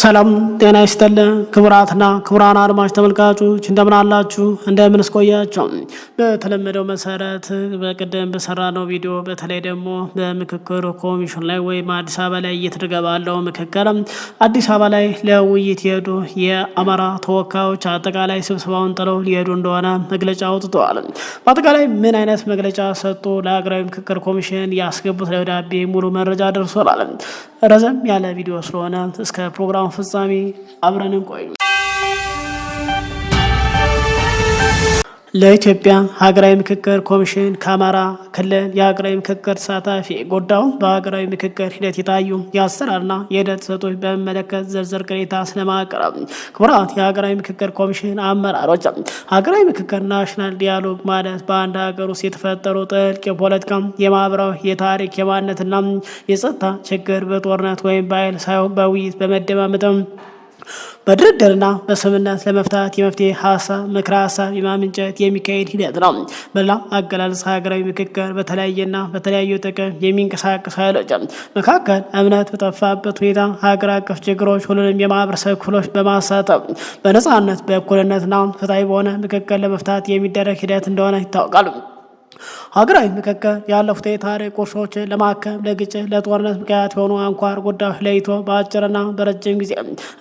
ሰላም ጤና ይስጥልን ክቡራትና ክቡራን አድማጭ ተመልካቾች እንደምን አላችሁ? እንደምንስ ቆያችሁ? በተለመደው መሰረት በቀደም በሰራነው ቪዲዮ በተለይ ደግሞ በምክክር ኮሚሽን ላይ ወይም አዲስ አበባ ላይ እየተደረገ ባለው ምክክር አዲስ አበባ ላይ ለውይይት የሄዱ የአማራ ተወካዮች አጠቃላይ ስብሰባውን ጥለው ሊሄዱ እንደሆነ መግለጫ አውጥተዋል። በአጠቃላይ ምን አይነት መግለጫ ሰጡ? ለሀገራዊ ምክክር ኮሚሽን ያስገቡት ደብዳቤ ሙሉ መረጃ ደርሶናል። ረዘም ያለ ቪዲዮ ስለሆነ እስከ ፕሮግራም ፍጻሜ አብረን እንቆይ። ለኢትዮጵያ ሀገራዊ ምክክር ኮሚሽን ከአማራ ክልል የሀገራዊ ምክክር ተሳታፊ ጉዳዩን በሀገራዊ ምክክር ሂደት የታዩ የአሰራርና የሂደት ጥሰቶች በሚመለከት ዝርዝር ቅሬታ ስለማቅረብ ክቡራት የሀገራዊ ምክክር ኮሚሽን አመራሮች፣ ሀገራዊ ምክክር ናሽናል ዲያሎግ ማለት በአንድ ሀገር ውስጥ የተፈጠሩ ጥልቅ የፖለቲካ፣ የማህበራዊ፣ የታሪክ፣ የማንነትና የጸጥታ ችግር በጦርነት ወይም በኃይል ሳይሆን በውይይት በመደማመጥም በድርድርና በስምምነት ለመፍታት የመፍትሄ ሀሳብ ምክረ ሀሳብ የማመንጨት የሚካሄድ ሂደት ነው። በላ አገላለጽ ሀገራዊ ምክክር በተለያየና በተለያዩ ጥቅም የሚንቀሳቀሱ ኃይሎች መካከል እምነት በጠፋበት ሁኔታ ሀገር አቀፍ ችግሮች ሁሉንም የማህበረሰብ ክፍሎች በማሳተፍ በነጻነት በእኩልነትና ፍትሃዊ በሆነ ምክክር ለመፍታት የሚደረግ ሂደት እንደሆነ ይታወቃል። ሀገራዊ ምክክር ያለፉት የታሪክ ቁርሾችን ለማከም ለግጭት፣ ለጦርነት ምክንያት የሆኑ አንኳር ጉዳዮች ለይቶ በአጭርና በረጅም ጊዜ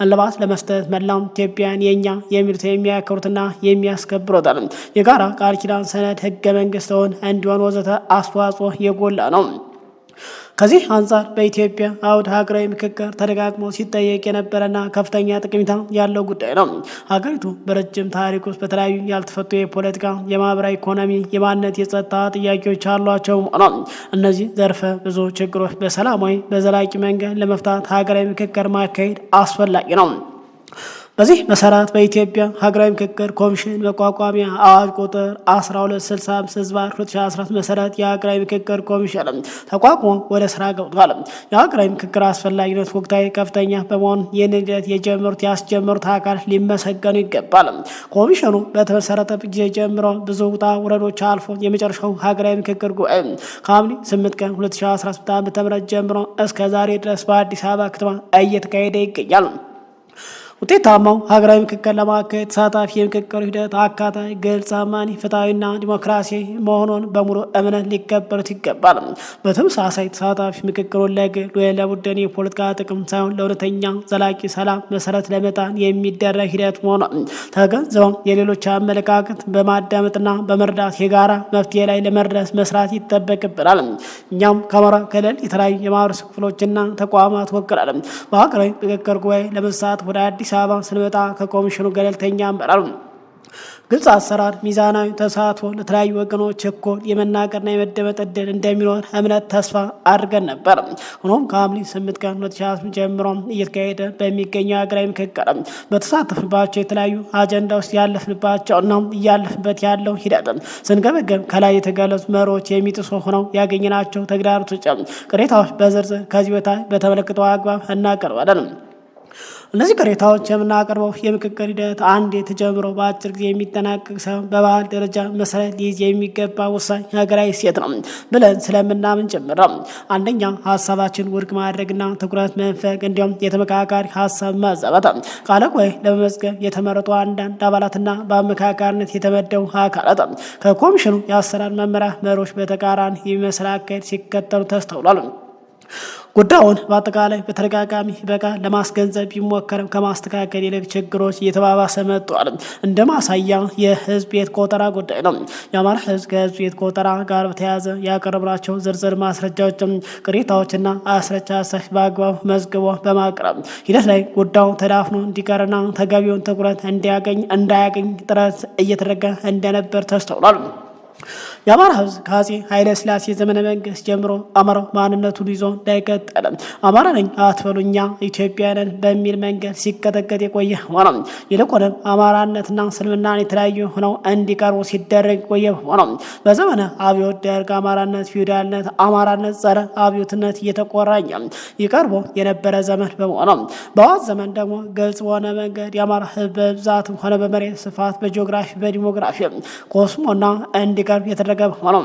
እልባት ለመስጠት መላው ኢትዮጵያን የኛ የሚሉት የሚያከብሩትና የሚያስከብሩት የጋራ ቃል ኪዳን ሰነድ ህገ መንግስትን እንዲሆን ወዘተ አስተዋጽኦ የጎላ ነው። ከዚህ አንጻር በኢትዮጵያ አውድ ሀገራዊ ምክክር ተደጋግሞ ሲጠየቅ የነበረና ከፍተኛ ጠቀሜታ ያለው ጉዳይ ነው። ሀገሪቱ በረጅም ታሪክ ውስጥ በተለያዩ ያልተፈቱ የፖለቲካ፣ የማህበራዊ፣ ኢኮኖሚ፣ የማንነት፣ የጸጥታ ጥያቄዎች አሏቸው ነው። እነዚህ ዘርፈ ብዙ ችግሮች በሰላማዊ በዘላቂ መንገድ ለመፍታት ሀገራዊ ምክክር ማካሄድ አስፈላጊ ነው። በዚህ መሰረት በኢትዮጵያ ሀገራዊ ምክክር ኮሚሽን መቋቋሚያ አዋጅ ቁጥር 1265/2014 መሰረት የሀገራዊ ምክክር ኮሚሽን ተቋቁሞ ወደ ስራ ገብቷል። የሀገራዊ ምክክር አስፈላጊነት ወቅታዊ ከፍተኛ በመሆኑ ይህን ሂደት ያስጀመሩት አካል ሊመሰገኑ ይገባል። ኮሚሽኑ በተመሰረተበት ጊዜ ጀምሮ ብዙ ውጣ ውረዶች አልፎ የመጨረሻው ሀገራዊ ምክክር ጉባኤ ከሐምሌ 8 ቀን 2018 ዓ.ም ጀምሮ እስከ ዛሬ ድረስ በአዲስ አበባ ከተማ እየተካሄደ ይገኛል። ውጤታማው ሀገራዊ ምክክር ለማካሄድ ተሳታፊ የምክክር ሂደት አካታች፣ ግልጽ፣ አማኒ፣ ፍትሐዊና ዲሞክራሲ መሆኑን በሙሉ እምነት ሊቀበሉት ይገባል። በተመሳሳይ ተሳታፊ ምክክሩን ለግል ወይ ለቡድን የፖለቲካ ጥቅም ሳይሆን ለእውነተኛ ዘላቂ ሰላም መሰረት ለመጣል የሚደረግ ሂደት መሆኑን ተገንዝበው የሌሎች አመለካከት በማዳመጥና በመርዳት የጋራ መፍትሄ ላይ ለመድረስ መስራት ይጠበቅብናል። እኛም ከአማራ ክልል የተለያዩ የማህበረሰብ ክፍሎችና ተቋማት ወክለን በሀገራዊ ምክክር ጉባኤ ለመሳተፍ ወደ አዲስ አበባ ስንመጣ ከኮሚሽኑ ገለልተኛ አመራር፣ ግልጽ አሰራር፣ ሚዛናዊ ተሳትፎ፣ ለተለያዩ ወገኖች እኩል የመናገርና የመደመጥ እድል እንደሚኖር እምነት ተስፋ አድርገን ነበር። ሆኖም ከሐምሌ 8 ቀን 2018 ጀምሮ እየተካሄደ በሚገኘው ሀገራዊ ምክክር በተሳተፍንባቸው የተለያዩ አጀንዳዎች ያለፍንባቸው እና እያለፍንበት ያለው ሂደት ስንገመገም ከላይ የተገለጹ መርሆች የሚጥሱ ሆነው ያገኘናቸው ተግዳሮቶች፣ ቅሬታዎች በዝርዝር ከዚህ በታች በተመለከተው አግባብ እናቀርባለን። እነዚህ ቅሬታዎች የምናቀርበው የምክክር ሂደት አንድ ተጀምሮ በአጭር ጊዜ የሚጠናቀቅ ሳይሆን በባህል ደረጃ መሰረት ሊይዝ የሚገባ ወሳኝ ሀገራዊ እሴት ነው ብለን ስለምናምን ጭምር ነው። አንደኛ፣ ሀሳባችን ውድቅ ማድረግና ትኩረት መንፈግ እንዲሁም የተመካካሪ ሀሳብ ማዛባት። ቃለ ጉባኤ ለመመዝገብ የተመረጡ አንዳንድ አባላትና በአመካካሪነት የተመደቡ አካላት ከኮሚሽኑ የአሰራር መመሪያ መርሆች በተቃራኒ የሚመስል አካሄድ ሲከተሉ ተስተውሏል። ጉዳዩን በአጠቃላይ በተደጋጋሚ በቃል ለማስገንዘብ ቢሞከርም ከማስተካከል ይልቅ ችግሮች እየተባባሰ መጥተዋል። እንደ ማሳያ የህዝብ ቤት ቆጠራ ጉዳይ ነው። የአማራ ህዝብ ከህዝብ ቤት ቆጠራ ጋር በተያያዘ ያቀረብናቸው ዝርዝር ማስረጃዎች፣ ቅሬታዎችና አስረጃ ሀሳቦች በአግባቡ መዝግቦ በማቅረብ ሂደት ላይ ጉዳዩ ተዳፍኖ እንዲቀርና ተገቢውን ትኩረት እንዳያገኝ ጥረት እየተደረገ እንደነበር ተስተውሏል። የአማራ ህዝብ ከአፄ ኃይለ ሥላሴ ዘመነ መንግስት ጀምሮ አማራው ማንነቱን ይዞ እንዳይቀጥል አማራ ነኝ አትበሉኛ ኢትዮጵያውያን በሚል መንገድ ሲቀጠቀጥ የቆየ ሆኖ ይልቁንም አማራነትና እስልምናን የተለያዩ ሆነው እንዲቀርቡ ሲደረግ የቆየ ሆኖ በዘመነ አብዮት ደርግ አማራነት፣ ፊውዳልነት፣ አማራነት፣ ጸረ አብዮትነት እየተቆራኘ ይቀርቦ የነበረ ዘመን በመሆኑ በአዋት ዘመን ደግሞ ግልጽ በሆነ መንገድ የአማራ ህዝብ በብዛትም ሆነ በመሬት ስፋት፣ በጂኦግራፊ፣ በዲሞግራፊ ኮስሞና እንዲቀርብ የተደረገ ሆኖ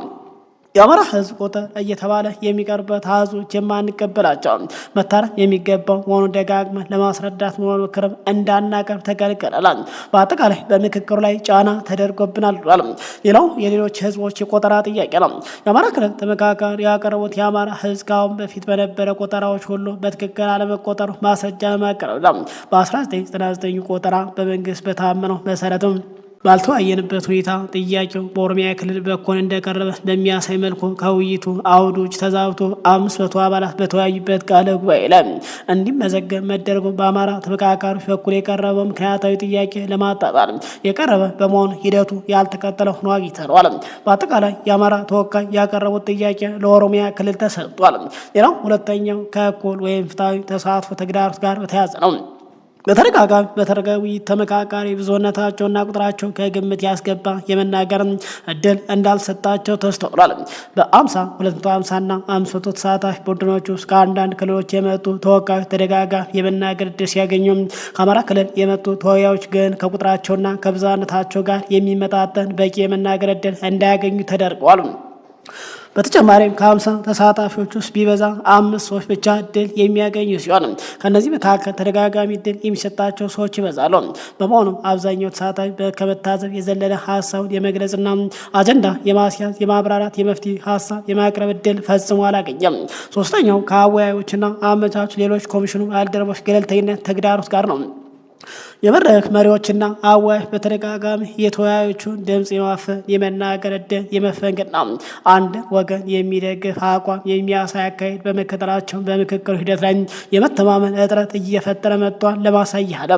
የአማራ ህዝብ ቁጥር እየተባለ የሚቀርበት አሃዞች የማንቀበላቸው መታረም የሚገባው መሆኑን ደጋግመን ለማስረዳት መሞከርም እንዳናቀርብ ተከልክለናል። በአጠቃላይ በምክክሩ ላይ ጫና ተደርጎብናል ብሏል። ሌላው የሌሎች ህዝቦች የቆጠራ ጥያቄ ነው። የአማራ ክልል ተመካካሪ ያቀረቡት የአማራ ህዝብ ከአሁን በፊት በነበረ ቆጠራዎች ሁሉ በትክክል አለመቆጠሩ ማስረጃ ለማቅረብ ነው። በ1999 ቆጠራ በመንግስት በታመነው መሰረትም ባልተወያየንበት ሁኔታ ጥያቄው በኦሮሚያ ክልል በኩል እንደቀረበ በሚያሳይ መልኩ ከውይይቱ አውዶች ተዛብቶ 500 አባላት በተወያዩበት ቃለ ጉባኤ ላይ እንዲመዘገብ መደረጉ በአማራ ተመካካሪዎች በኩል የቀረበው ምክንያታዊ ጥያቄ ለማጣጣል የቀረበ በመሆኑ ሂደቱ ያልተከተለ ሆኖ አግኝተነዋል። በአጠቃላይ የአማራ ተወካይ ያቀረቡት ጥያቄ ለኦሮሚያ ክልል ተሰጥቷል። ሌላው ሁለተኛው ከእኩል ወይም ፍትሐዊ ተሳትፎ ተግዳሮት ጋር በተያያዘ ነው። በተደጋጋሚ በተደጋጋሚ ተመካካሪ ብዙነታቸውና ቁጥራቸው ከግምት ያስገባ የመናገር እድል እንዳልሰጣቸው ተስተውሏል። በ50 250 እና 500 ተሳታፊ ቡድኖች ውስጥ ከአንዳንድ ክልሎች የመጡ ተወካዮች ተደጋጋሚ የመናገር እድል ሲያገኙ ከአማራ ክልል የመጡ ተወያዮች ግን ከቁጥራቸውና ከብዛነታቸው ጋር የሚመጣጠን በቂ የመናገር እድል እንዳያገኙ ተደርገዋል። በተጨማሪም ከ50 ተሳታፊዎች ውስጥ ቢበዛ 5 ሰዎች ብቻ እድል የሚያገኙ ሲሆን ከነዚህ መካከል ተደጋጋሚ እድል የሚሰጣቸው ሰዎች ይበዛሉ። በመሆኑም አብዛኛው ተሳታፊ ከመታዘብ የዘለለ ሀሳቡን የመግለጽና አጀንዳ የማስያዝ የማብራራት የመፍትሄ ሀሳብ የማቅረብ እድል ፈጽሞ አላገኘም። ሶስተኛው ከአወያዮችና አመቻቹ ሌሎች ኮሚሽኑ ባልደረቦች ገለልተኝነት ተግዳሮት ጋር ነው። የመድረክ መሪዎችና አዋይ በተደጋጋሚ የተወያዮቹን ድምፅ የማፈን የመናገር እድል የመፈንገጥና አንድ ወገን የሚደግፍ አቋም የሚያሳይ አካሄድ በመከተላቸው በምክክሩ ሂደት ላይ የመተማመን እጥረት እየፈጠረ መጥቷል ለማሳያ አለ።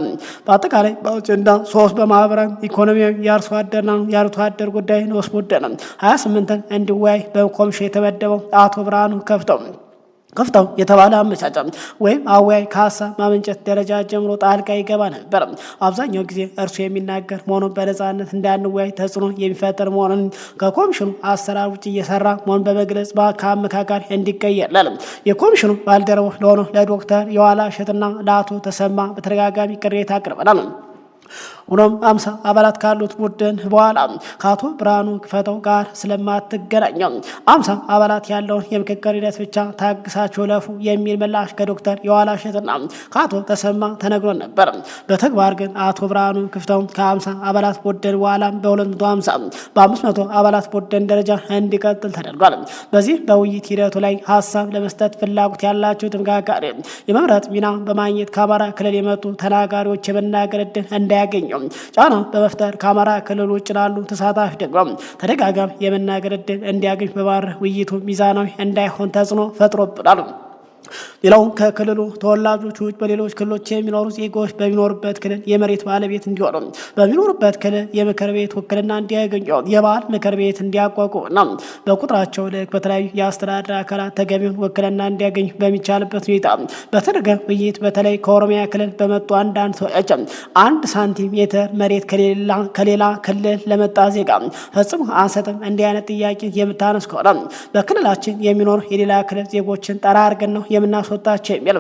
በአጠቃላይ በአጀንዳ 3 በማህበራዊ ኢኮኖሚያዊ የአርሶ አደርና የአርብቶ አደር ጉዳይ ንዑስ ቡድን 28ን እንዲወያይ በኮሚሽን የተመደበው አቶ ብርሃኑ ከፍተው የተባለ አመቻቻ ወይም አወያይ ከሀሳብ ማመንጨት ደረጃ ጀምሮ ጣልቃ ይገባ ነበር። አብዛኛው ጊዜ እርሱ የሚናገር መሆኑን በነፃነት እንዳንወያይ ተጽዕኖ የሚፈጠር መሆኑን ከኮሚሽኑ አሰራር ውጭ እየሰራ መሆኑን በመግለጽ ከአመካካሪ እንዲቀየር የኮሚሽኑ ባልደረቦች ለሆኑ ለዶክተር የዋላ እሸትና ለአቶ ተሰማ በተደጋጋሚ ቅሬታ አቅርበናል። ሆኖም 50 አባላት ካሉት ቡድን በኋላ ከአቶ ብርሃኑ ክፈተው ጋር ስለማትገናኘው 50 አባላት ያለውን የምክክር ሂደት ብቻ ታግሳችሁ ለፉ የሚል ምላሽ ከዶክተር የዋላ እሸትና ከአቶ ተሰማ ተነግሮ ነበር። በተግባር ግን አቶ ብርሃኑ ክፈተው ከ50 አባላት ቡድን በኋላ በ250 በ500 አባላት ቡድን ደረጃ እንዲቀጥል ተደርጓል። በዚህ በውይይት ሂደቱ ላይ ሀሳብ ለመስጠት ፍላጎት ያላቸው ተመካካሪ የመምረጥ ሚና በማግኘት ከአማራ ክልል የመጡ ተናጋሪዎች የመናገር እድል እንዳያገኙ ጫና በመፍጠር ከአማራ ክልል ውጭ ላሉ ተሳታፊ ደግሞ ተደጋጋሚ የመናገር እድል እንዲያገኝ በማድረግ ውይይቱ ሚዛናዊ እንዳይሆን ተጽዕኖ ፈጥሮብናል። ሌላው ከክልሉ ተወላጆች ውጭ በሌሎች ክልሎች የሚኖሩ ዜጎች በሚኖሩበት ክልል የመሬት ባለቤት እንዲሆኑ በሚኖሩበት ክልል የምክር ቤት ውክልና እንዲያገኙ የባህል ምክር ቤት እንዲያቋቁሙና በቁጥራቸው ልክ በተለያዩ የአስተዳደር አካላት ተገቢውን ውክልና እንዲያገኙ በሚቻልበት ሁኔታ በተደረገ ውይይት በተለይ ከኦሮሚያ ክልል በመጡ አንዳንድ ሰዎች 1 ሳንቲሜትር መሬት ከሌላ ክልል ለመጣ ዜጋ ፈጽሞ አንሰጥም እንዲህ አይነት ጥያቄ የምታነሱ ከሆነ በክልላችን የሚኖሩ የሌላ ክልል ዜጎችን ጠራርገን ነው የምናስወጣቸው የሚል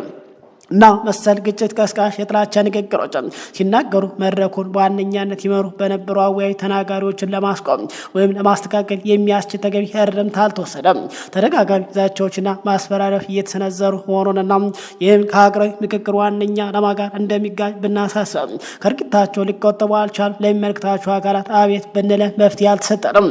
እና መሰል ግጭት ቀስቃሽ የጥላቻ ንግግሮች ሲናገሩ መድረኩን በዋነኛነት ይመሩ በነበሩ አወያይ ተናጋሪዎችን ለማስቆም ወይም ለማስተካከል የሚያስችል ተገቢ እርምት አልተወሰደም። ተደጋጋሚ ዛቻዎችና ማስፈራሪያዎች እየተሰነዘሩ መሆኑንና ይህም ከሀገራዊ ምክክር ዋነኛ ዓላማ ጋር እንደሚጋጭ ብናሳስብ ከድርጊታቸው ሊቆጠቡ አልቻሉም። ለሚመለከታቸው አካላት አቤት ብንለ መፍትሄ አልተሰጠንም።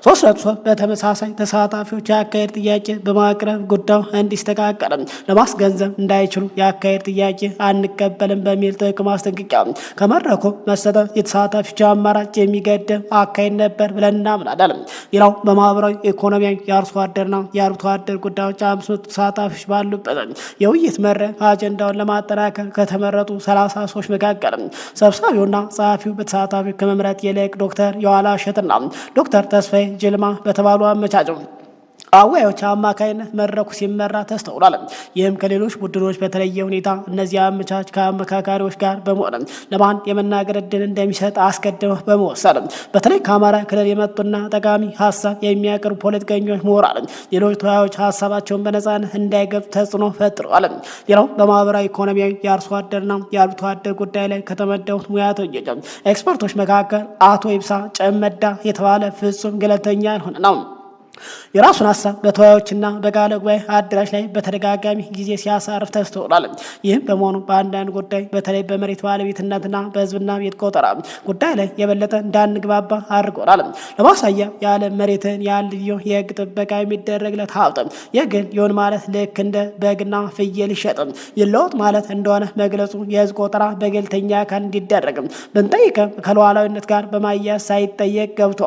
3 በተመሳሳይ ተሳታፊዎች የአካሄድ ጥያቄ በማቅረብ ጉዳዩ እንዲስተካከል ለማስገንዘብ እንዳይችሉ የአካሄድ ጥያቄ አንቀበልም በሚል ጥብቅ ማስጠንቀቂያ ከመድረኩ መሰጠት የተሳታፊዎች አማራጭ የሚገድብ አካሄድ ነበር ብለን እናምናለን። ሌላው በማህበራዊ ኢኮኖሚያዊ የአርሶ አደርና የአርብቶ አደር ጉዳዮች 500 ተሳታፊዎች ባሉበት የውይይት መድረክ አጀንዳውን ለማጠናከር ከተመረጡ 30 ሰዎች መካከል ሰብሳቢውና ጸሐፊው በተሳታፊዎች ከመምረጥ ይልቅ ዶክተር የዋላ እሸትና ዶክተር ተስፋዬ ጅልማ በተባሉ አመቻቸው አወያዮች አማካይነት መድረኩ ሲመራ ተስተውሏል። ይህም ከሌሎች ቡድኖች በተለየ ሁኔታ እነዚህ አመቻች ከአመካካሪዎች ጋር በመሆን ለማን የመናገር እድል እንደሚሰጥ አስቀድመው በመወሰን በተለይ ከአማራ ክልል የመጡና ጠቃሚ ሀሳብ የሚያቀርቡ ፖለቲከኞች፣ ምሁራን፣ ሌሎች ተወያዮች ሀሳባቸውን በነፃነት እንዳይገልጹ ተጽዕኖ ፈጥረዋል። ሌላው በማህበራዊ ኢኮኖሚያዊ የአርሶ አደርና የአርብቶ አደር ጉዳይ ላይ ከተመደቡት ሙያተኞች ኤክስፐርቶች መካከል አቶ ይብሳ ጨመዳ የተባለ ፍጹም ገለልተኛ ያልሆነ ነው። የራሱን ሀሳብ በተወያዮችና በቃለ ጉባኤ አዳራሽ ላይ በተደጋጋሚ ጊዜ ሲያሳርፍ ተስተውሏል። ይህም በመሆኑ በአንዳንድ ጉዳይ በተለይ በመሬት ባለቤትነትና በህዝብና ቤት ቆጠራ ጉዳይ ላይ የበለጠ እንዳንግባባ አድርጎናል። ለማሳያ የዓለም መሬትን ያህል ልዩ የህግ ጥበቃ የሚደረግለት ሀብት የግል ይሁን ማለት ልክ እንደ በግና ፍየል ይሸጥም ይለወጥ ማለት እንደሆነ መግለጹ የህዝብ ቆጠራ በገለልተኛ አካል እንዲደረግ ብንጠይቅም ከሉዓላዊነት ጋር በማያያዝ ሳይጠየቅ ገብቶ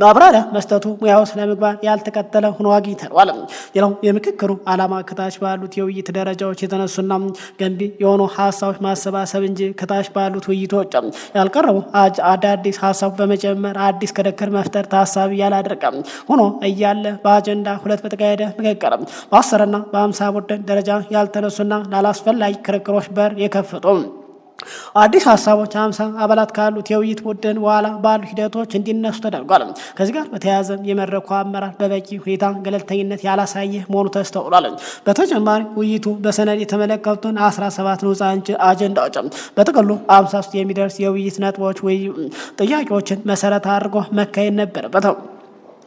ማብራሪያ መስጠቱ ሙያው ስነ ምግባር ያልተከተለ ሆኖ አግኝተነዋል። ሌላው የምክክሩ ዓላማ ከታች ባሉት የውይይት ደረጃዎች የተነሱና ገንቢ የሆኑ ሀሳቦች ማሰባሰብ እንጂ ከታች ባሉት ውይይቶች ያልቀረቡ አዳዲስ ሀሳብ በመጨመር አዲስ ክርክር መፍጠር ታሳቢ ያላደረገ ሆኖ እያለ በአጀንዳ 2 በተካሄደ ምክክር በ10ና በ50 ቡድን ደረጃ ያልተነሱና ላላስፈላጊ ክርክሮች በር የከፈቱ አዲስ ሀሳቦች 50 አባላት ካሉት የውይይት ቡድን በኋላ ባሉ ሂደቶች እንዲነሱ ተደርጓል። ከዚህ ጋር በተያያዘ የመድረኩ አመራር በበቂ ሁኔታ ገለልተኝነት ያላሳየ መሆኑ ተስተውሏል። በተጨማሪ ውይይቱ በሰነድ የተመለከቱትን 17 ንዑስ አጀንዳዎች በጥቅሉ 53 የሚደርስ የውይይት ነጥቦች ጥያቄዎችን መሰረት አድርጎ መካሄድ ነበረበት።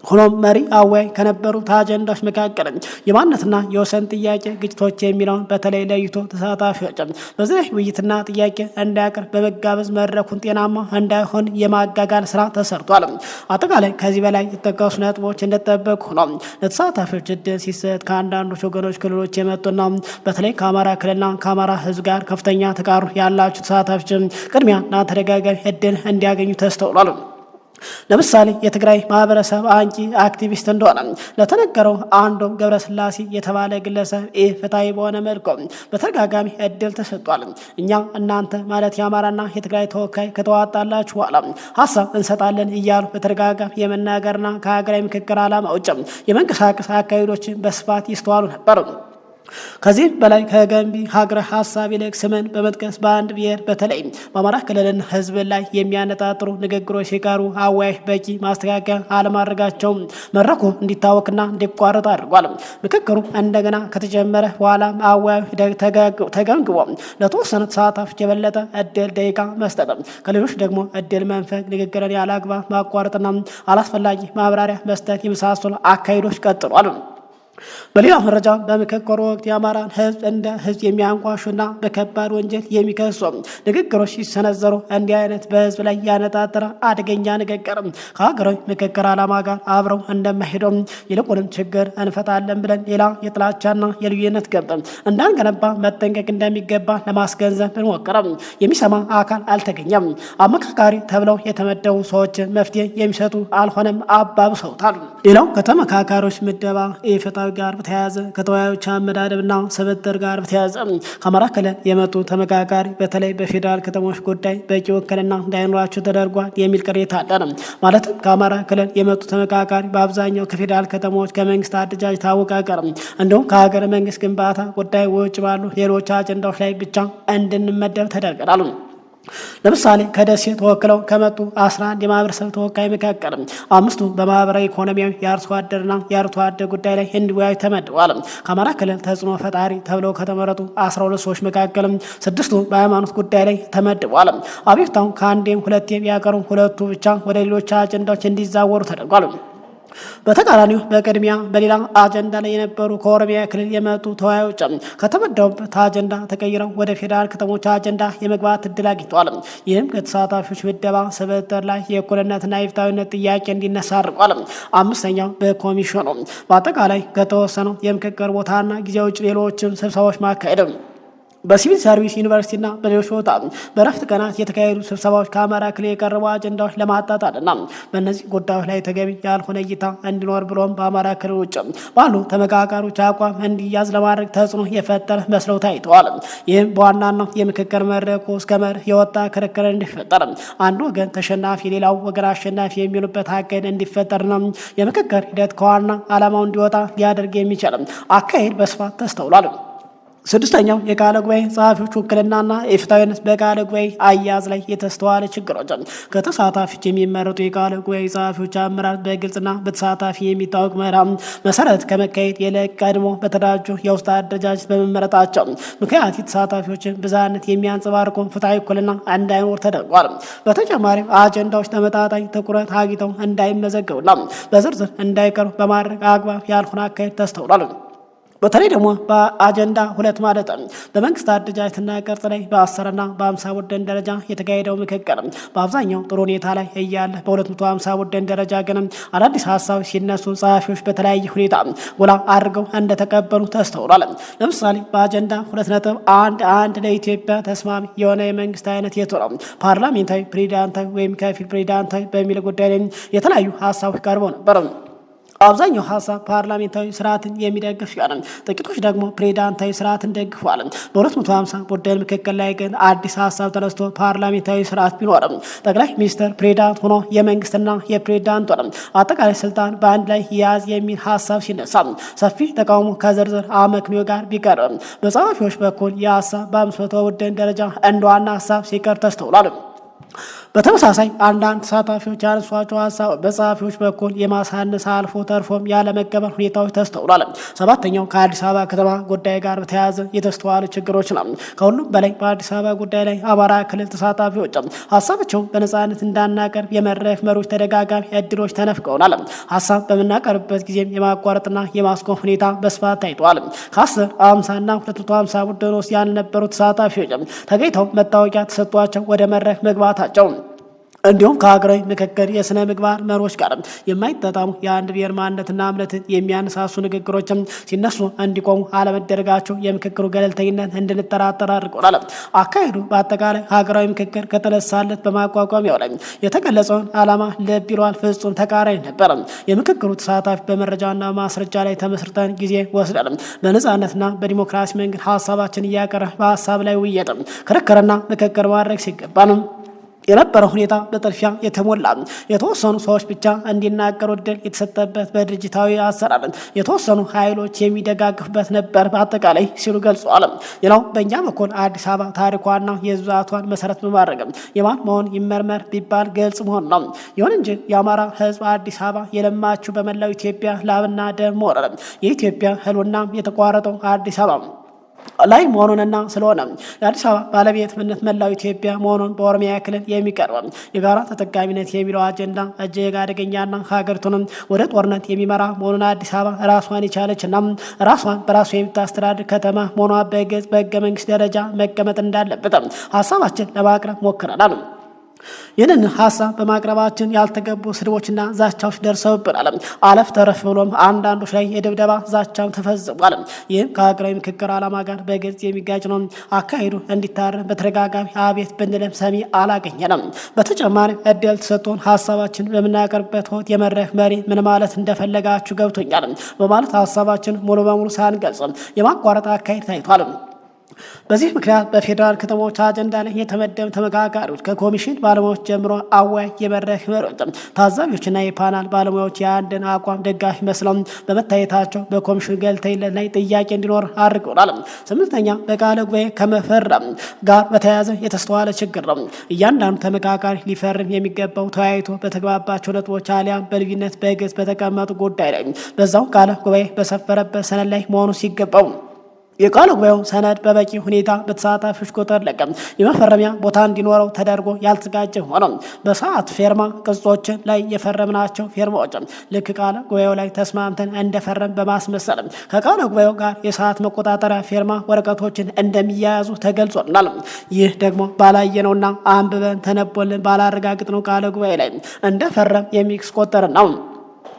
ሆኖም መሪ አወያይ ከነበሩት አጀንዳዎች መካከል የማንነትና የወሰን ጥያቄ ግጭቶች የሚለውን በተለይ ለይቶ ተሳታፊዎች በዚህ ውይይትና ጥያቄ እንዳያቀርብ በመጋበዝ መድረኩን ጤናማ እንዳይሆን የማጋጋል ስራ ተሰርቷል። አጠቃላይ ከዚህ በላይ የተጠቀሱ ነጥቦች እንደተጠበቁ ሆኖ ለተሳታፊዎች እድል ሲሰጥ ከአንዳንዶች ወገኖች ክልሎች የመጡና በተለይ ከአማራ ክልልና ከአማራ ሕዝብ ጋር ከፍተኛ ተቃርኖ ያላቸው ተሳታፊዎች ቅድሚያና ተደጋጋሚ እድል እንዲያገኙ ተስተውሏል። ለምሳሌ የትግራይ ማህበረሰብ አንቂ አክቲቪስት እንደሆነ ለተነገረው አንዶም ገብረስላሴ የተባለ ግለሰብ ፍትሐዊ በሆነ መልኩ በተደጋጋሚ እድል ተሰጥቷል። እኛ እናንተ ማለት የአማራና የትግራይ ተወካይ ከተዋጣላችሁ በኋላ ሀሳብ እንሰጣለን እያሉ በተደጋጋሚ የመናገርና ከሀገራዊ ምክክር ዓላማ ውጭ የመንቀሳቀስ አካሄዶችን በስፋት ይስተዋሉ ነበር። ከዚህም በላይ ከገንቢ ሀገር ሀሳብ ይልቅ ስምን በመጥቀስ በአንድ ብሔር በተለይ በአማራ ክልልና ህዝብ ላይ የሚያነጣጥሩ ንግግሮች ሲቀሩ አወያይ በቂ ማስተካከያ አለማድረጋቸው መድረኩ እንዲታወክና እንዲቋረጥ አድርጓል። ምክክሩ እንደገና ከተጀመረ በኋላ አወያዩ ተገምግቦ ለተወሰኑ ተሳታፊዎች የበለጠ እድል ደቂቃ መስጠት፣ ከሌሎች ደግሞ እድል መንፈግ፣ ንግግርን ያለ አግባብ ማቋረጥና አላስፈላጊ ማብራሪያ መስጠት የመሳሰሉ አካሄዶች ቀጥሏል። በሌላ መረጃ በምክክሩ ወቅት የአማራን ህዝብ እንደ ህዝብ የሚያንቋሹና በከባድ ወንጀል የሚከሱ ንግግሮች ሲሰነዘሩ እንዲህ አይነት በህዝብ ላይ ያነጣጠረ አደገኛ ንግግር ከሀገራዊ ምክክር ዓላማ ጋር አብረው እንደማይሄዱም ይልቁንም ችግር እንፈታለን ብለን ሌላ የጥላቻና የልዩነት ገብተን እንዳንገነባ መጠንቀቅ እንደሚገባ ለማስገንዘብ ብንሞክርም የሚሰማ አካል አልተገኘም። አመካካሪ ተብለው የተመደቡ ሰዎች መፍትሄ የሚሰጡ አልሆነም፣ አባብሰውታል። ሌላው ከተመካካሪዎች ምደባ ኢፍትሐዊ ጋር በተያያዘ ከተወያዮች አመዳደብና ስብጥር ጋር በተያያዘ ከአማራ ክልል የመጡ ተመካካሪ በተለይ በፌዴራል ከተሞች ጉዳይ በቂ ውክልና እንዳይኖራቸው ተደርጓል የሚል ቅሬታ አለ። ማለትም ከአማራ ክልል የመጡ ተመካካሪ በአብዛኛው ከፌዴራል ከተሞች ከመንግስት አደረጃጀት አወቃቀር እንዲሁም ከሀገረ መንግስት ግንባታ ጉዳይ ውጭ ባሉ ሌሎች አጀንዳዎች ላይ ብቻ እንድንመደብ ተደርገናል። ለምሳሌ ከደሴ ተወክለው ከመጡ 11 የማህበረሰብ ተወካይ መካከል 5ቱ በማህበራዊ ኢኮኖሚያዊ የአርሶ አደርና የአርሶ አደር ጉዳይ ላይ እንዲወያዩ ተመድበዋል። ከአማራ ክልል ተጽዕኖ ፈጣሪ ተብለው ከተመረጡ 12 ሰዎች መካከል 6ቱ በሃይማኖት ጉዳይ ላይ ተመድበዋል። አቤቱታውን ከአንዴም ሁለቴም ያቀሩ 2ቱ ብቻ ወደ ሌሎች አጀንዳዎች እንዲዛወሩ ተደርጓል። በተቃራኒው በቅድሚያ በሌላ አጀንዳ ላይ የነበሩ ከኦሮሚያ ክልል የመጡ ተወያዮች ከተመደቡበት አጀንዳ ተቀይረው ወደ ፌዴራል ከተሞች አጀንዳ የመግባት እድል አግኝተዋል። ይህም ከተሳታፊዎች ምደባ ስብጥር ላይ የእኩልነትና የፍትሃዊነት ጥያቄ እንዲነሳ አድርጓል። 5ኛው በኮሚሽኑ በአጠቃላይ ከተወሰነው የምክክር ቦታና ጊዜ ውጭ ሌሎችም ስብሰባዎች ማካሄድ በሲቪል ሰርቪስ ዩኒቨርሲቲና በሌሎች ቦታ በረፍት ቀናት የተካሄዱ ስብሰባዎች ከአማራ ክልል የቀረቡ አጀንዳዎች ለማጣጣልና በእነዚህ ጉዳዮች ላይ ተገቢ ያልሆነ እይታ እንዲኖር ብሎም በአማራ ክልል ውጭ ባሉ ተመካካሪዎች አቋም እንዲያዝ ለማድረግ ተጽዕኖ የፈጠረ መስለው ታይተዋል። ይህም በዋናነት የምክክር መድረኩ እስከ መርህ የወጣ ክርክር እንዲፈጠር፣ አንዱ ወገን ተሸናፊ ሌላው ወገን አሸናፊ የሚሉበት አካሄድ እንዲፈጠርና የምክክር ሂደት ከዋና ዓላማው እንዲወጣ ሊያደርግ የሚችል አካሄድ በስፋት ተስተውሏል። ስድስተኛው የቃለ ጉባኤ ጸሐፊዎች ውክልናና የፍትሐዊነት በቃለ ጉባኤ አያያዝ ላይ የተስተዋለ ችግሮች። ከተሳታፊዎች የሚመረጡ የቃለ ጉባኤ ጸሐፊዎች አመራር በግልጽና በተሳታፊ የሚታወቅ መሰረት ከመካሄድ ይልቅ ቀድሞ በተደራጁ የውስጥ አደረጃጀት በመመረጣቸው ምክንያት የተሳታፊዎችን ብዝሃነት የሚያንጸባርቁ ፍትሐዊ ውክልና እንዳይኖር ተደርጓል። በተጨማሪም አጀንዳዎች ተመጣጣኝ ትኩረት አግኝተው እንዳይመዘገቡና በዝርዝር እንዳይቀሩ በማድረግ አግባብ ያልሆነ አካሄድ ተስተውሏል። በተለይ ደግሞ በአጀንዳ 2 ማለት በመንግስት አደረጃጀትና ቅርጽ ላይ በ10ና በ50 ቡድን ደረጃ የተካሄደው ምክክር በአብዛኛው ጥሩ ሁኔታ ላይ እያለ በ250 ቡድን ደረጃ ግን አዳዲስ ሀሳቦች ሲነሱ ጸሐፊዎች በተለያየ ሁኔታ ጎላ አድርገው እንደተቀበሉ ተስተውሏል። ለምሳሌ በአጀንዳ 2.1 ለኢትዮጵያ ተስማሚ የሆነ የመንግስት አይነት የቱ ነው? ፓርላሜንታዊ፣ ፕሬዚዳንታዊ ወይም ከፊል ፕሬዚዳንታዊ በሚል ጉዳይ ላይ የተለያዩ ሀሳቦች ቀርበው ነበር። አብዛኛው ሀሳብ ፓርላሜንታዊ ስርዓትን የሚደግፍ ሲሆን ጥቂቶች ደግሞ ፕሬዚዳንታዊ ስርዓትን ደግፈዋል። በ250 ቡድን ምክክር ላይ ግን አዲስ ሀሳብ ተነስቶ ፓርላሜንታዊ ስርዓት ቢኖርም ጠቅላይ ሚኒስትር ፕሬዚዳንት ሆኖ የመንግስትና የፕሬዚዳንት አጠቃላይ ስልጣን በአንድ ላይ ያዝ የሚል ሀሳብ ሲነሳ ሰፊ ተቃውሞ ከዝርዝር አመክንዮ ጋር ቢቀርም በጸሐፊዎች በኩል የሀሳብ በ500 ቡድን ደረጃ እንደ ዋና ሀሳብ ሲቀር ተስተውሏል። በተመሳሳይ አንዳንድ ተሳታፊዎች ያነሷቸው ሀሳብ በጸሐፊዎች በኩል የማሳነስ አልፎ ተርፎም ያለመቀበል ሁኔታዎች ተስተውሏል። ሰባተኛው ከአዲስ አበባ ከተማ ጉዳይ ጋር በተያያዘ የተስተዋሉ ችግሮች ነው። ከሁሉም በላይ በአዲስ አበባ ጉዳይ ላይ አማራ ክልል ተሳታፊዎች ሀሳባቸውን በነጻነት እንዳናቀርብ የመድረክ መሪዎች ተደጋጋሚ እድሎች ተነፍቀውናል። ሀሳብ በምናቀርብበት ጊዜም የማቋረጥና የማስቆም ሁኔታ በስፋት ታይተዋል። ከ10፣ 50ና 250 ቡድን ውስጥ ያልነበሩ ተሳታፊዎች ተገኝተው መታወቂያ ተሰጥቷቸው ወደ መድረክ መግባታቸው እንዲሁም ከሀገራዊ ምክክር የስነ ምግባር መሪዎች ጋር የማይጣጣሙ የአንድ ብሔር ማንነትና እምነትን የሚያነሳሱ ንግግሮችም ሲነሱ እንዲቆሙ አለመደረጋቸው የምክክሩ ገለልተኝነት እንድንጠራጠር አድርጎናል። አካሄዱ በአጠቃላይ ሀገራዊ ምክክር ከተነሳለት በማቋቋሚያው ላይ የተገለጸውን ዓላማ ልብ ይሏል ፍጹም ተቃራኒ ነበር። የምክክሩ ተሳታፊ በመረጃና ማስረጃ ላይ ተመስርተን ጊዜ ወስደን በነጻነትና በዲሞክራሲ መንገድ ሀሳባችን እያቀረብ በሀሳብ ላይ ውይይት፣ ክርክርና ምክክር ማድረግ ሲገባ ነው የነበረው ሁኔታ በጥድፊያ የተሞላ የተወሰኑ ሰዎች ብቻ እንዲናገሩ እድል የተሰጠበት በድርጅታዊ አሰራር የተወሰኑ ኃይሎች የሚደጋግፉበት ነበር በአጠቃላይ ሲሉ ገልጸዋል። ሌላው በእኛ በኩል አዲስ አበባ ታሪኳና የብዛቷን መሰረት በማድረግ የማን መሆን ይመርመር ቢባል ግልጽ መሆን ነው። ይሁን እንጂ የአማራ ሕዝብ አዲስ አበባ የለማችው በመላው ኢትዮጵያ ላብና ደም መሆን የኢትዮጵያ ህልውና የተቋረጠው አዲስ አበባ ላይ መሆኑንና ስለሆነ የአዲስ አበባ ባለቤትነት መላው ኢትዮጵያ መሆኑን በኦሮሚያ ክልል የሚቀርበው የጋራ ተጠቃሚነት የሚለው አጀንዳ እጅግ አደገኛና ሀገሪቱንም ወደ ጦርነት የሚመራ መሆኑን አዲስ አበባ ራሷን የቻለችና ራሷን በራሷ የምታስተዳድር ከተማ መሆኗ በግልጽ በህገ መንግስት ደረጃ መቀመጥ እንዳለበት ሀሳባችን ለማቅረብ ሞክረናል። ይህንን ሀሳብ በማቅረባችን ያልተገቡ ስድቦችና ዛቻዎች ደርሰውብናል። አለፍ ተረፍ ብሎም አንዳንዶች ላይ የድብደባ ዛቻም ተፈጽሟል። ይህም ከሀገራዊ ምክክር ዓላማ ጋር በግልጽ የሚጋጭ ነው። አካሄዱ እንዲታረም በተደጋጋሚ አቤት ብንልም ሰሚ አላገኘንም። በተጨማሪ እድል ተሰጥቶን ሀሳባችን በምናቀርብበት ወቅት የመድረክ መሪ ምን ማለት እንደፈለጋችሁ ገብቶኛል በማለት ሀሳባችን ሙሉ በሙሉ ሳንገልጽ የማቋረጥ አካሄድ ታይቷል። በዚህ ምክንያት በፌዴራል ከተሞች አጀንዳ ላይ የተመደቡ ተመካካሪዎች ከኮሚሽን ባለሙያዎች ጀምሮ አዋይ የመድረክ መሪዎች፣ ታዛቢዎችና የፓናል ባለሙያዎች የአንድን አቋም ደጋፊ መስለው በመታየታቸው በኮሚሽኑ ገለልተኝነት ላይ ጥያቄ እንዲኖር አድርገውናል። ስምንተኛ በቃለ ጉባኤ ከመፈረም ጋር በተያያዘ የተስተዋለ ችግር ነው። እያንዳንዱ ተመካካሪ ሊፈርም የሚገባው ተወያይቶ በተግባባቸው ነጥቦች አሊያም በልዩነት በግልጽ በተቀመጡ ጉዳይ ላይ በዛው ቃለ ጉባኤ በሰፈረበት ሰነድ ላይ መሆኑ ሲገባው የቃለ ጉባኤው ሰነድ በበቂ ሁኔታ በተሳታፊዎች ቁጥር ለቀም የመፈረሚያ ቦታ እንዲኖረው ተደርጎ ያልተዘጋጀ ሆነው በሰዓት ፌርማ ቅጾችን ላይ የፈረምናቸው ፌርማዎች ልክ ቃለ ጉባኤው ላይ ተስማምተን እንደፈረም በማስመሰል ከቃለ ጉባኤው ጋር የሰዓት መቆጣጠሪያ ፌርማ ወረቀቶችን እንደሚያያዙ ተገልጾናል። ይህ ደግሞ ባላየነውና አንብበን ተነቦልን ባላረጋግጥነው ቃለ ጉባኤ ላይ እንደፈረም የሚቆጠር ነው።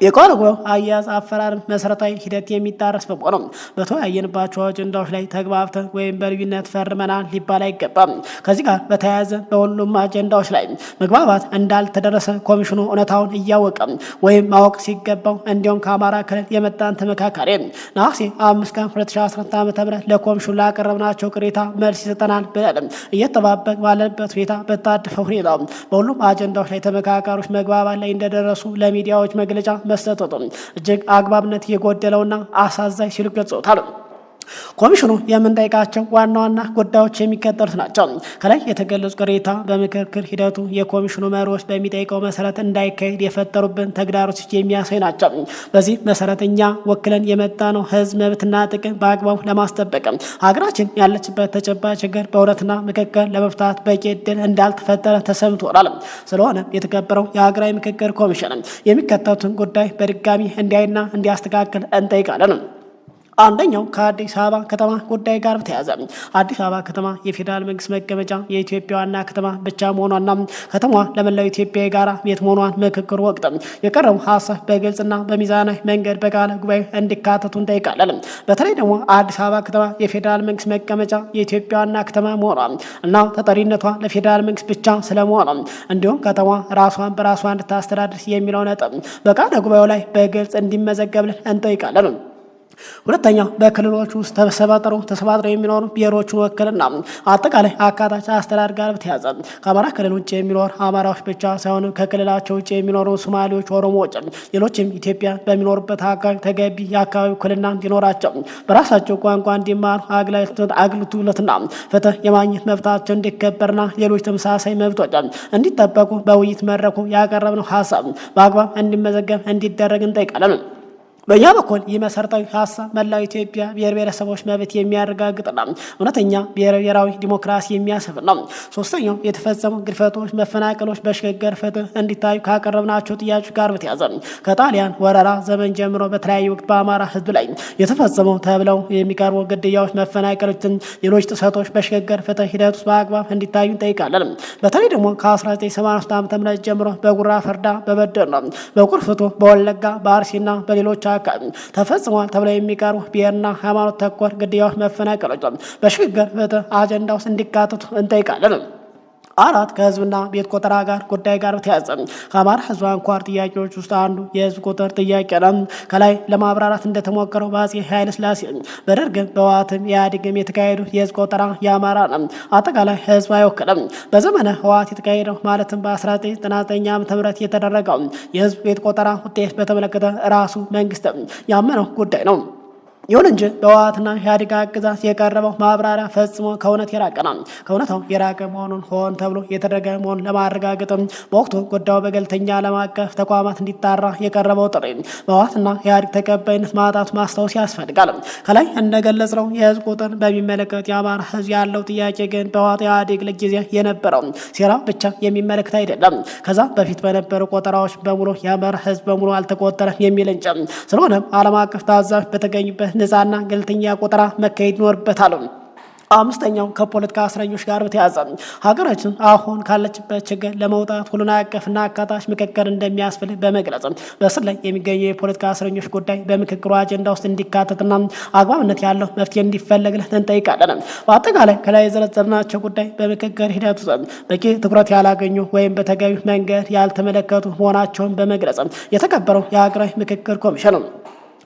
የቃለ ጉባኤው አያያዝ አፈራር መሰረታዊ ሂደት የሚጣረስ በመሆኑ በተወያየንባቸው አጀንዳዎች ላይ ተግባብተን ወይም በልዩነት ፈርመናል ሊባል አይገባም። ከዚህ ጋር በተያያዘ በሁሉም አጀንዳዎች ላይ መግባባት እንዳልተደረሰ ኮሚሽኑ እውነታውን እያወቀ ወይም ማወቅ ሲገባው እንዲሁም ከአማራ ክልል የመጣን ተመካካሪ ነሐሴ 5 ቀን 2014 ዓ.ም ለኮሚሽኑ ላቀረብናቸው ቅሬታ መልስ ይሰጠናል ብለን እየተጠባበቅ ባለበት ሁኔታ በታደፈ ሁኔታ በሁሉም አጀንዳዎች ላይ ተመካካሪዎች መግባባት ላይ እንደደረሱ ለሚዲያዎች መግለጫ መስጠቱ እጅግ አግባብነት የጎደለውና አሳዛኝ ሲሉ ገልጸውታል። ኮሚሽኑ የምንጠይቃቸው ዋና ዋና ጉዳዮች የሚከተሉት ናቸው። ከላይ የተገለጹ ቅሬታ በምክክር ሂደቱ የኮሚሽኑ መሪዎች በሚጠይቀው መሰረት እንዳይካሄድ የፈጠሩብን ተግዳሮቶች የሚያሳይ ናቸው። በዚህ መሰረት እኛ ወክለን የመጣ ነው ህዝብ መብትና ጥቅም በአግባቡ ለማስጠበቅ ሀገራችን ያለችበት ተጨባጭ ችግር በእውነትና ምክክር ለመፍታት በቂ እድል እንዳልተፈጠረ ተሰምቶናል። ስለሆነ የተከበረው የሀገራዊ ምክክር ኮሚሽን የሚከተሉትን ጉዳይ በድጋሚ እንዲያይና እንዲያስተካክል እንጠይቃለን። አንደኛው ከአዲስ አበባ ከተማ ጉዳይ ጋር በተያያዘ አዲስ አበባ ከተማ የፌዴራል መንግስት መቀመጫ የኢትዮጵያ ዋና ከተማ ብቻ መሆኗና ከተማዋ ለመላው ኢትዮጵያ የጋራ ቤት መሆኗን ምክክሩ ወቅት የቀረቡ ሀሳብ በግልጽና በሚዛናዊ መንገድ በቃለ ጉባኤ እንዲካተቱ እንጠይቃለን። በተለይ ደግሞ አዲስ አበባ ከተማ የፌዴራል መንግስት መቀመጫ የኢትዮጵያ ዋና ከተማ መሆኗ እና ተጠሪነቷ ለፌዴራል መንግስት ብቻ ስለመሆኗ እንዲሁም ከተማ ራሷን በራሷ እንድታስተዳድር የሚለው ነጥብ በቃለ ጉባኤው ላይ በግልጽ እንዲመዘገብልን እንጠይቃለን። ሁለተኛው በክልሎች ውስጥ ተሰባጥረው የሚኖሩ ብሔሮችን ወክልና አጠቃላይ አካታች አስተዳደር ጋር በተያያዘ ከአማራ ክልል ውጭ የሚኖሩ አማራዎች ብቻ ሳይሆኑ ከክልላቸው ውጭ የሚኖሩ ሶማሌዎች፣ ኦሮሞዎች፣ ሌሎችም ኢትዮጵያ በሚኖሩበት አካባቢ ተገቢ የአካባቢ ውክልና እንዲኖራቸው በራሳቸው ቋንቋ እንዲማሩ አገልግሎትና ፍትህ የማግኘት መብታቸው እንዲከበርና ሌሎች ተመሳሳይ መብቶች እንዲጠበቁ በውይይት መድረኩ ያቀረብነው ሀሳብ በአግባብ እንዲመዘገብ እንዲደረግ እንጠይቃለን። በእኛ በኩል ይህ መሰረታዊ ሀሳብ መላው ኢትዮጵያ ብሔር ብሔረሰቦች መብት የሚያረጋግጥና እውነተኛ ብሔራዊ ዲሞክራሲ የሚያሰፍን ነው። ሶስተኛው የተፈጸሙ ግድፈቶች፣ መፈናቀሎች በሽግግር ፍትህ እንዲታዩ ካቀረብናቸው ጥያቄዎች ጋር በተያያዘ ከጣሊያን ወረራ ዘመን ጀምሮ በተለያዩ ወቅት በአማራ ሕዝብ ላይ የተፈጸሙ ተብለው የሚቀርቡ ግድያዎች፣ መፈናቀሎችን፣ ሌሎች ጥሰቶች በሽግግር ፍትህ ሂደት ውስጥ በአግባብ እንዲታዩ እንጠይቃለን። በተለይ ደግሞ ከ1983 ዓ.ም ጀምሮ በጉራ ፈርዳ፣ በበደኖ፣ በቁርፍቱ፣ በወለጋ፣ በአርሲና በሌሎች ተፈጽሟል ተብለው የሚቀርቡ ብሔርና ሃይማኖት ተኮር ግድያዎች፣ መፈናቀሎች በሽግግር ፍትህ አጀንዳ ውስጥ እንዲካተቱ እንጠይቃለን። አራት ከህዝብና ቤት ቆጠራ ጋር ጉዳይ ጋር በተያያዘ ከአማራ ህዝብ አንኳር ጥያቄዎች ውስጥ አንዱ የህዝብ ቁጥር ጥያቄ ነው። ከላይ ለማብራራት እንደተሞከረው በአፄ ኃይለ ሥላሴ በደርግም በህወሓትም ኢህአዴግም የተካሄዱ የህዝብ ቆጠራ የአማራ ነው አጠቃላይ ህዝብ አይወክልም። በዘመነ ህወሓት የተካሄደው ማለትም በ1999 ዓ.ም የተደረገው የህዝብ ቤት ቆጠራ ውጤት በተመለከተ ራሱ መንግስት ያመነው ጉዳይ ነው። ይሁን እንጂ በህወሓትና ኢህአዴግ አገዛዝ የቀረበው ማብራሪያ ፈጽሞ ከእውነት የራቀ ነው። ከእውነታው የራቀ መሆኑን ሆን ተብሎ የተደረገ መሆኑን ለማረጋገጥም በወቅቱ ጉዳዩ በገለልተኛ ዓለም አቀፍ ተቋማት እንዲጣራ የቀረበው ጥሪ በህወሓትና ኢህአዴግ ተቀባይነት ማጣቱ ማስታወስ ያስፈልጋል። ከላይ እንደገለጽነው የህዝብ ቁጥር በሚመለከት የአማራ ህዝብ ያለው ጥያቄ ግን በህወሓት ኢህአዴግ ጊዜ የነበረው ሴራ ብቻ የሚመለከት አይደለም። ከዛ በፊት በነበሩ ቆጠራዎች በሙሉ የአማራ ህዝብ በሙሉ አልተቆጠረም የሚል እንጂ ስለሆነም ዓለም አቀፍ ታዛቢ በተገኙበት ነፃና ገለልተኛ ቆጠራ መካሄድ ይኖርበታል። አምስተኛው ከፖለቲካ እስረኞች ጋር በተያያዘ ሀገራችን አሁን ካለችበት ችግር ለመውጣት ሁሉን አቀፍና አካታች ምክክር እንደሚያስፈልግ በመግለጽ በእስር ላይ የሚገኙ የፖለቲካ እስረኞች ጉዳይ በምክክሩ አጀንዳ ውስጥ እንዲካተትና አግባብነት ያለው መፍትሄ እንዲፈለግለት እንጠይቃለን። በአጠቃላይ ከላይ የዘረዘርናቸው ጉዳይ በምክክር ሂደቱ በቂ ትኩረት ያላገኙ ወይም በተገቢ መንገድ ያልተመለከቱ መሆናቸውን በመግለጽ የተከበረው የሀገራዊ ምክክር ኮሚሽን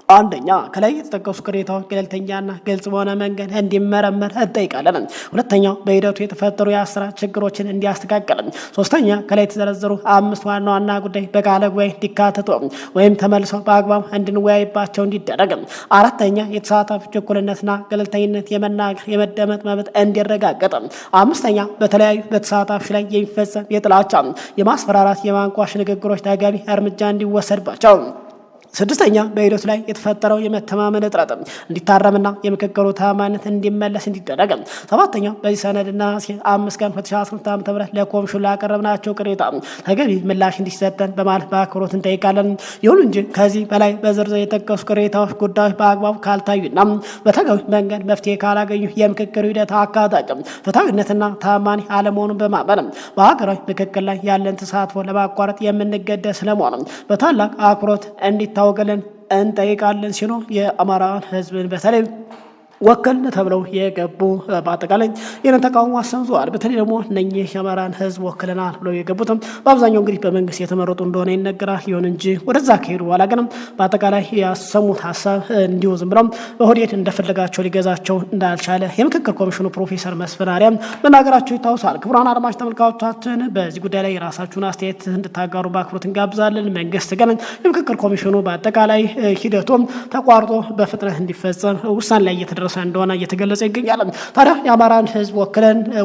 አንደኛ ከላይ የተጠቀሱ ቅሬታዎች ገለልተኛና ግልጽ በሆነ መንገድ እንዲመረመር እንጠይቃለን። ሁለተኛው በሂደቱ የተፈጠሩ የአሰራር ችግሮችን እንዲያስተካክል። ሶስተኛ ከላይ የተዘረዘሩ አምስት ዋና ዋና ጉዳይ በቃለ ጉባኤ እንዲካተቱ ወይም ተመልሰው በአግባቡ እንድንወያይባቸው እንዲደረግ። አራተኛ የተሳታፊዎች እኩልነትና ገለልተኝነት የመናገር የመደመጥ መብት እንዲረጋገጥ። አምስተኛ በተለያዩ በተሳታፊዎች ላይ የሚፈጸም የጥላቻ፣ የማስፈራራት፣ የማንቋሽ ንግግሮች ተገቢ እርምጃ እንዲወሰድባቸው። ስድስተኛ በሂደቱ ላይ የተፈጠረው የመተማመን እጥረት እንዲታረምና የምክክሩ ታማኝነት እንዲመለስ እንዲደረግ። ሰባተኛ በዚህ ሰነድና 5 ቀን 2012 ዓ.ም ለኮሚሽኑ ላቀረብናቸው ቅሬታ ተገቢ ምላሽ እንዲሰጠን በማለት በአክብሮት እንጠይቃለን። ይሁን እንጂ ከዚህ በላይ በዝርዝር የጠቀሱ ቅሬታዎች ጉዳዮች በአግባቡ ካልታዩና በተገቢ መንገድ መፍትሄ ካላገኙ የምክክሩ ሂደት አካታች ፍትሐዊነትና ታማኒ አለመሆኑን በማመን በሀገራዊ ምክክር ላይ ያለን ተሳትፎ ለማቋረጥ የምንገደድ ስለመሆኑ በታላቅ አክብሮት እንዲታ ወገለን እንጠይቃለን ሲሉ የአማራን ህዝብን በተለይ ወከልን ተብለው የገቡ በአጠቃላይ ይህንን ተቃውሞ አሰምተዋል። በተለይ ደግሞ እነኚህ የአማራን ህዝብ ወክለናል ብለው የገቡትም በአብዛኛው እንግዲህ በመንግስት የተመረጡ እንደሆነ ይነገራል። ይሁን እንጂ ወደዛ ከሄዱ በኋላ ግን በአጠቃላይ ያሰሙት ሀሳብ እንዲሁ ዝም ብለው በሆዴድ እንደፈለጋቸው ሊገዛቸው እንዳልቻለ የምክክር ኮሚሽኑ ፕሮፌሰር መስፍን አርአያ መናገራቸው ይታወሳል። ክቡራን አድማጭ ተመልካቾቻችን በዚህ ጉዳይ ላይ የራሳችሁን አስተያየት እንድታጋሩ በአክብሮት እንጋብዛለን። መንግስት ግን የምክክር ኮሚሽኑ በአጠቃላይ ሂደቱም ተቋርጦ በፍጥነት እንዲፈጸም ውሳኔ ላይ እየተደረገ እየደረሰ እንደሆነ እየተገለጸ ይገኛል። ታዲያ የአማራን ህዝብ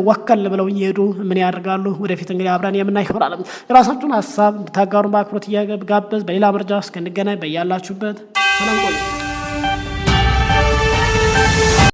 ወከል ብለው እየሄዱ ምን ያደርጋሉ? ወደፊት እንግዲህ አብረን የምናይ ይሆናል። የራሳችሁን ሀሳብ ታጋሩ በአክብሮት እየጋበዝ በሌላ መረጃ እስክንገናኝ በያላችሁበት ሰላም ቆዩ።